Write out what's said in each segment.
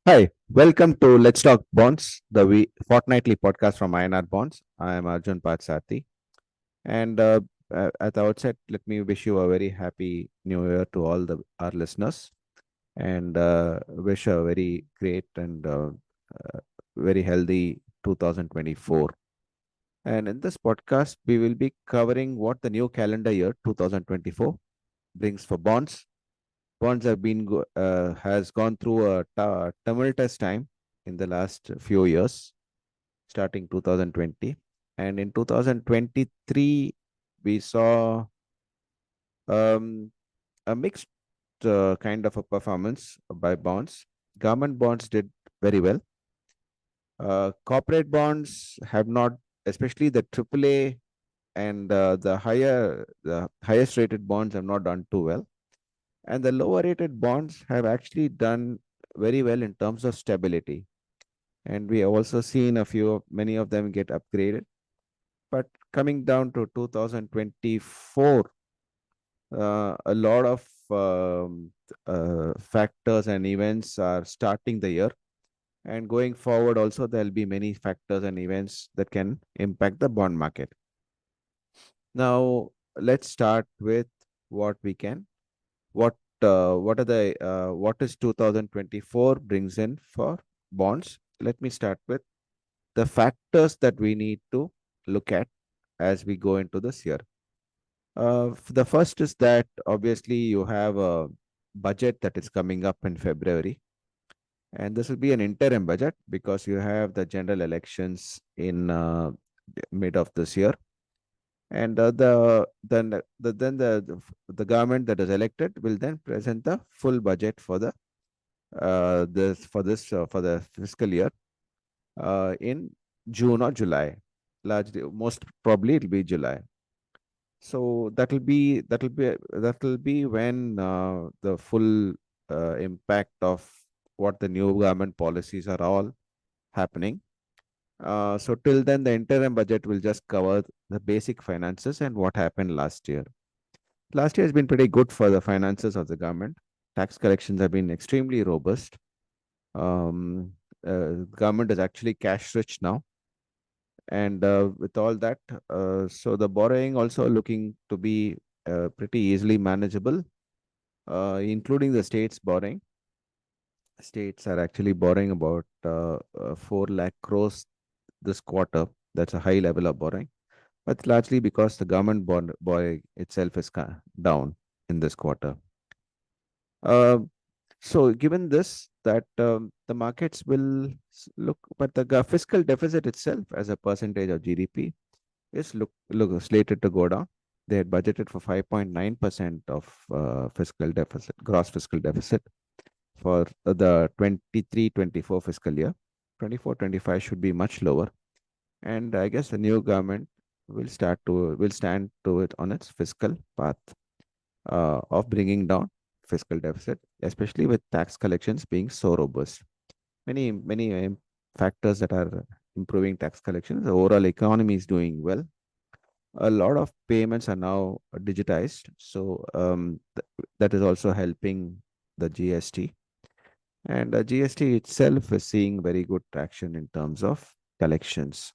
Hi, welcome to Let's Talk Bonds, the fortnightly podcast from INR Bonds. I am Arjun Patsati. And at the outset, let me wish you a very happy new year to all our listeners and wish a very great and very healthy 2024. And in this podcast, we will be covering what the new calendar year 2024 brings for bonds. Bonds has gone through a tumultuous time in the last few years, starting 2020, and in 2023 we saw um, a mixed kind of a performance by bonds. Government bonds did very well. Corporate bonds have not, especially the AAA and the highest rated bonds have not done too well, and the lower rated bonds have actually done very well in terms of stability. And we have also seen many of them get upgraded. But coming down to 2024, a lot of factors and events are starting the year. And going forward, also, there'll be many factors and events that can impact the bond market. Now, let's start with what we can. What is 2024 brings in for bonds? Let me start with the factors that we need to look at as we go into this year. The first is that obviously you have a budget that is coming up in February, and this will be an interim budget because you have the general elections in mid of this year, and the government that is elected will then present the full budget for the fiscal year in June or July. Largely, most probably it'll be July. So that will be when the full impact of what the new government policies are all happening. So till then, the interim budget will just cover the basic finances and what happened last year. Last year has been pretty good for the finances of the government. Tax collections have been extremely robust. Um, Government is actually cash rich now, and with all that, so the borrowing also looking to be pretty easily manageable, including the states borrowing. States are actually borrowing about 4 lakh crores this quarter. That's a high level of borrowing, but largely because the government bond borrowing itself is down in this quarter. Uh, so given this, that the markets will look, but the fiscal deficit itself as a percentage of GDP is look slated to go down. They had budgeted for 5.9% of fiscal deficit, gross fiscal deficit for the 23-24 fiscal year. 24-25 should be much lower. And I guess the new government will stand to it on its fiscal path of bringing down fiscal deficit, especially with tax collections being so robust. Many factors that are improving tax collections. The overall economy is doing well. A lot of payments are now digitized, so that is also helping the GST. And GST itself is seeing very good traction in terms of collections.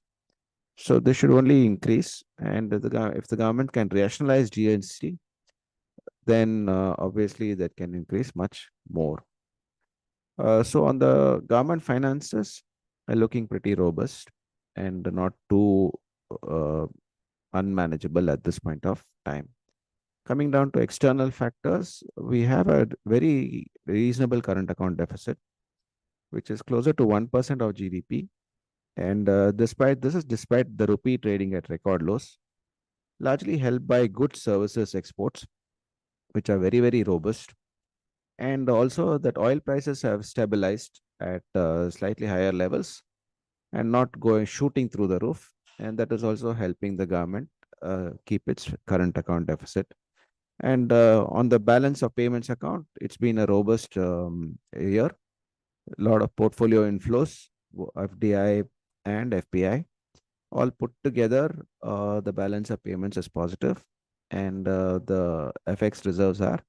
So this should only increase, and if the government can rationalize GST, then obviously that can increase much more. So on the government finances are looking pretty robust and not too uh, unmanageable at this point of time. Coming down to external factors, we have a very reasonable current account deficit, which is closer to 1% of GDP. And despite the rupee trading at record lows, largely helped by good services exports, which are very, very robust. And also that oil prices have stabilized at slightly higher levels and not going shooting through the roof. And that is also helping the government keep its current account deficit. And on the balance of payments account, it's been a robust year. A lot of portfolio inflows, FDI and FPI, all put together. The balance of payments is positive, and the FX reserves are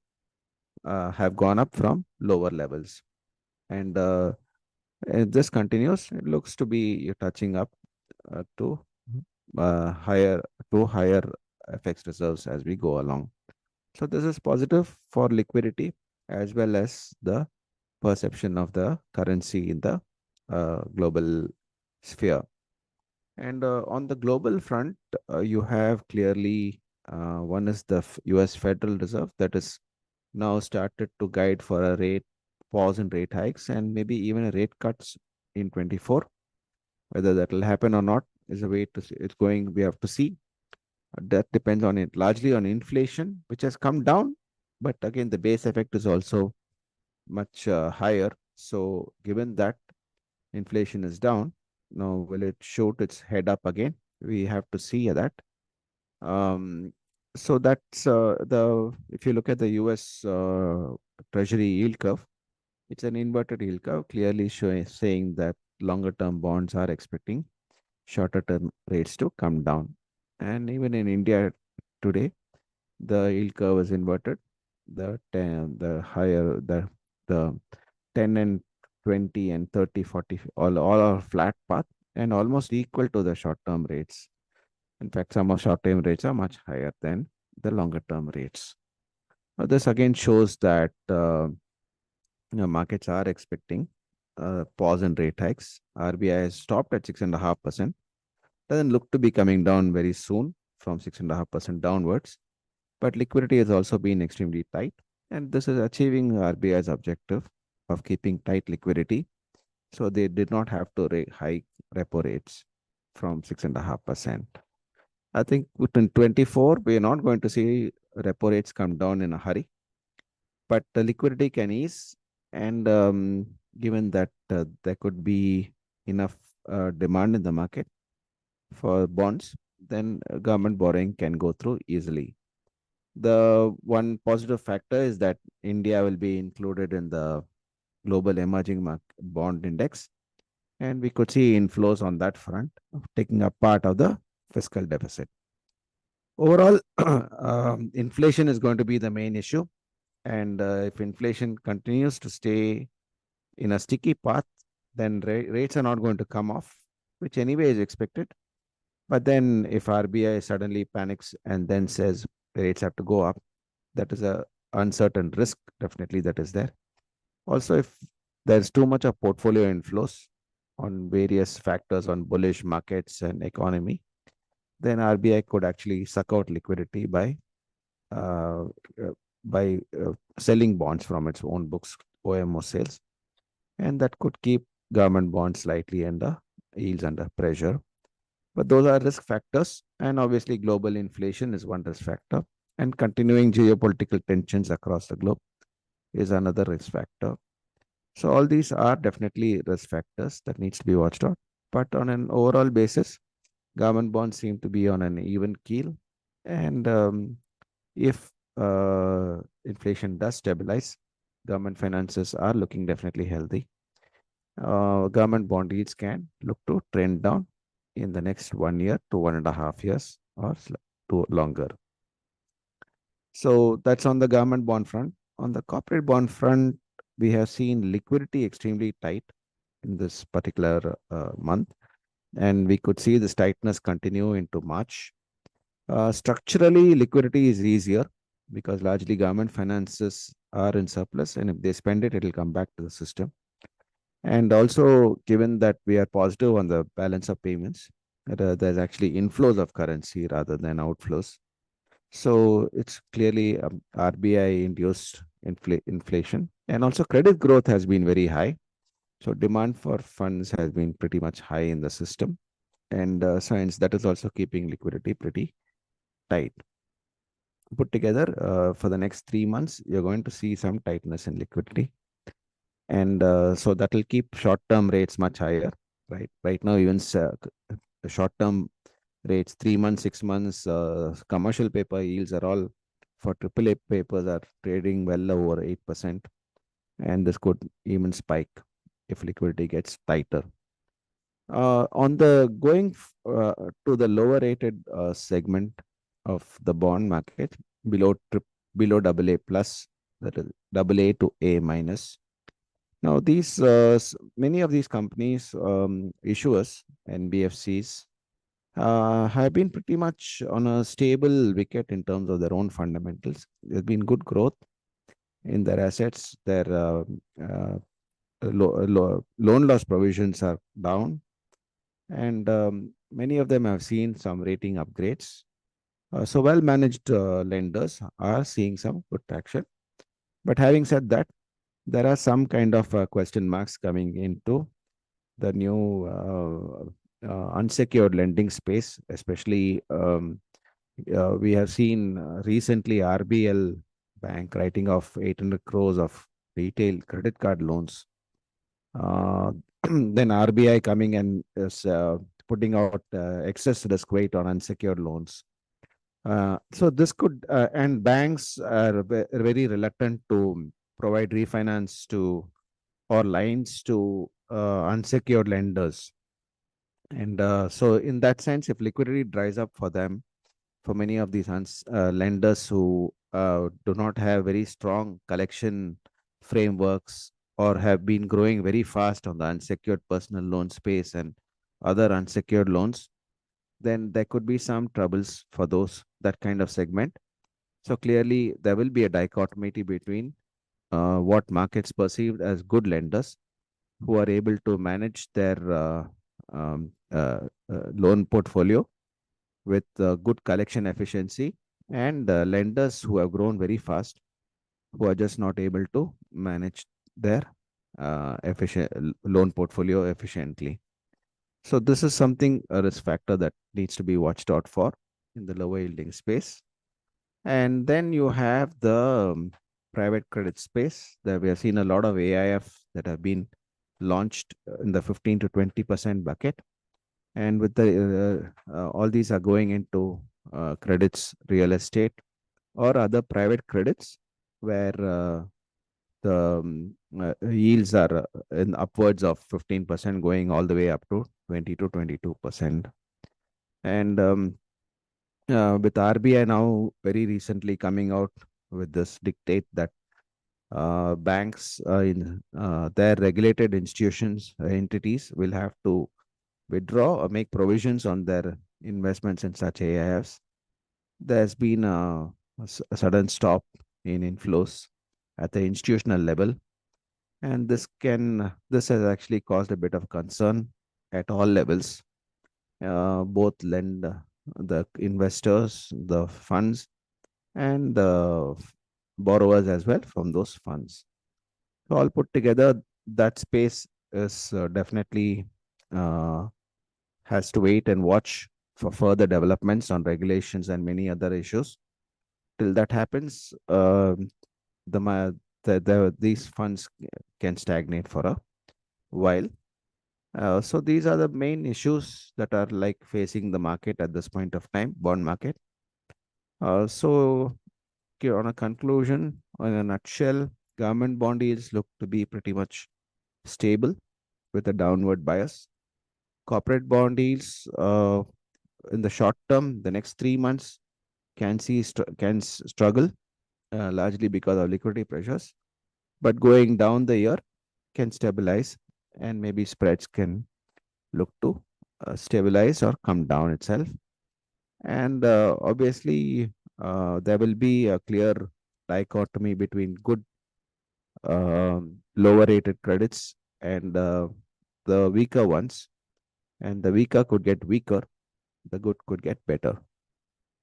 have gone up from lower levels. And If this continues, it looks to be touching up to higher higher FX reserves as we go along. So this is positive for liquidity as well as the perception of the currency in the global sphere. And on the global front, you have clearly one is the US Federal Reserve that is now started to guide for a rate pause in rate hikes and maybe even a rate cuts in 24. Whether that will happen or not is a way to see. It's going. We have to see. That depends on it largely on inflation, which has come down, but again the base effect is also much higher. So given that inflation is down, now will it shoot its head up again? We have to see that. Um, so that's the if you look at the U.S. Treasury yield curve, it's an inverted yield curve, clearly showing saying that longer term bonds are expecting shorter term rates to come down. And even in India today, the yield curve is inverted. The higher the 10 and 20 and 30, 40, all are flat path and almost equal to the short term rates. In fact, some of short term rates are much higher than the longer term rates. This again shows that markets are expecting pause in rate hikes. RBI has stopped at 6.5%. Doesn't look to be coming down very soon from 6.5% downwards. But liquidity has also been extremely tight. And this is achieving RBI's objective of keeping tight liquidity. So they did not have to hike repo rates from 6.5%. I think within 24, we are not going to see repo rates come down in a hurry, but the liquidity can ease. And given that there could be enough demand in the market for bonds, then government borrowing can go through easily. The one positive factor is that India will be included in the global emerging bond index, and we could see inflows on that front, taking up part of the fiscal deficit. Overall, inflation is going to be the main issue. And if inflation continues to stay in a sticky path, then rates are not going to come off, which anyway is expected. But then if RBI suddenly panics and then says rates have to go up, that is a uncertain risk, definitely that is there. Also, if there's too much of portfolio inflows on various factors on bullish markets and economy, then RBI could actually suck out liquidity uh, uh, by selling bonds from its own books, OMO sales, and that could keep government bonds slightly under yields under pressure. But those are risk factors, and obviously global inflation is one risk factor, and continuing geopolitical tensions across the globe is another risk factor. So all these are definitely risk factors that needs to be watched out. But on an overall basis, government bonds seem to be on an even keel, and if inflation does stabilize, government finances are looking definitely healthy. Government bond yields can look to trend down in the next 1 year to 1.5 years or to longer. So that's on the government bond front. On the corporate bond front, we have seen liquidity extremely tight in this particular month, and we could see this tightness continue into March. Structurally, liquidity is easier because largely government finances are in surplus, and if they spend it, it will come back to the system. And also, given that we are positive on the balance of payments, there's actually inflows of currency rather than outflows. So it's clearly RBI induced inflation. And also, credit growth has been very high. So demand for funds has been pretty much high in the system. And science that is also keeping liquidity pretty tight. Put together for the next 3 months, you're going to see some tightness in liquidity. And so that will keep short-term rates much higher, right? Right now, even short-term rates, 3 months, 6 months, commercial paper yields are all for AAA papers are trading well over 8%. And this could even spike if liquidity gets tighter. On the to the lower rated segment of the bond market, below below AA plus, that is AA to A minus. Now, many of these companies, issuers, NBFCs, have been pretty much on a stable wicket in terms of their own fundamentals. There's been good growth in their assets. Their uh, loan loss provisions are down, and many of them have seen some rating upgrades. So, well managed lenders are seeing some good traction. But having said that, there are some kind of question marks coming into the new unsecured lending space, especially we have seen recently RBL Bank writing off 800 crores of retail credit card loans. Uh, then RBI coming and is putting out excess risk weight on unsecured loans. So this could, and banks are very reluctant to provide refinance to or lines to unsecured lenders. And so, in that sense, if liquidity dries up for them, for many of these lenders who do not have very strong collection frameworks or have been growing very fast on the unsecured personal loan space and other unsecured loans, then there could be some troubles for those that kind of segment. So clearly, there will be a dichotomy between what markets perceived as good lenders who are able to manage their loan portfolio with good collection efficiency, and lenders who have grown very fast, who are just not able to manage their efficient loan portfolio efficiently. So this is something, a risk factor that needs to be watched out for in the lower yielding space. And then you have the private credit space. There we have seen a lot of AIF that have been launched in the 15 to 20% bucket. And with the all these are going into credits, real estate, or other private credits where the yields are in upwards of 15%, going all the way up to 20 to 22%. And with RBI now very recently coming out with this dictate that banks in their regulated institutions, entities will have to withdraw or make provisions on their investments in such AIFs. There's been a sudden stop in inflows at the institutional level, and this has actually caused a bit of concern at all levels, both the investors, the funds, and the borrowers as well from those funds. So all put together, that space is definitely uh, has to wait and watch for further developments on regulations and many other issues. Till that happens, these funds can stagnate for a while. So these are the main issues that are like facing the market at this point of time, bond market. So okay, on a conclusion, in a nutshell, government bond yields look to be pretty much stable with a downward bias. Corporate bond yields in the short term, the next 3 months can struggle largely because of liquidity pressures, but going down the year can stabilize, and maybe spreads can look to stabilize or come down itself. And obviously, there will be a clear dichotomy between good lower rated credits and the weaker ones. And the weaker could get weaker, the good could get better.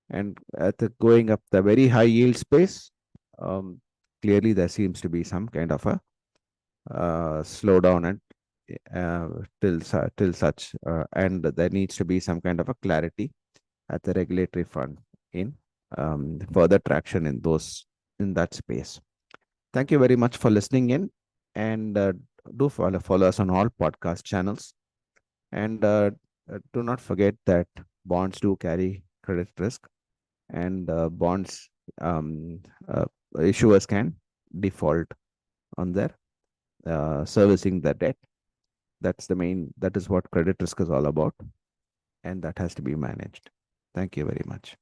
And at the going up the very high yield space, um, clearly there seems to be some kind of a slowdown and till such, and there needs to be some kind of a clarity at the regulatory front in further traction in that space. Thank you very much for listening in, and do follow us on all podcast channels. And do not forget that bonds do carry credit risk, and bonds uh, issuers can default on their servicing the debt. That is what credit risk is all about, and that has to be managed. Thank you very much.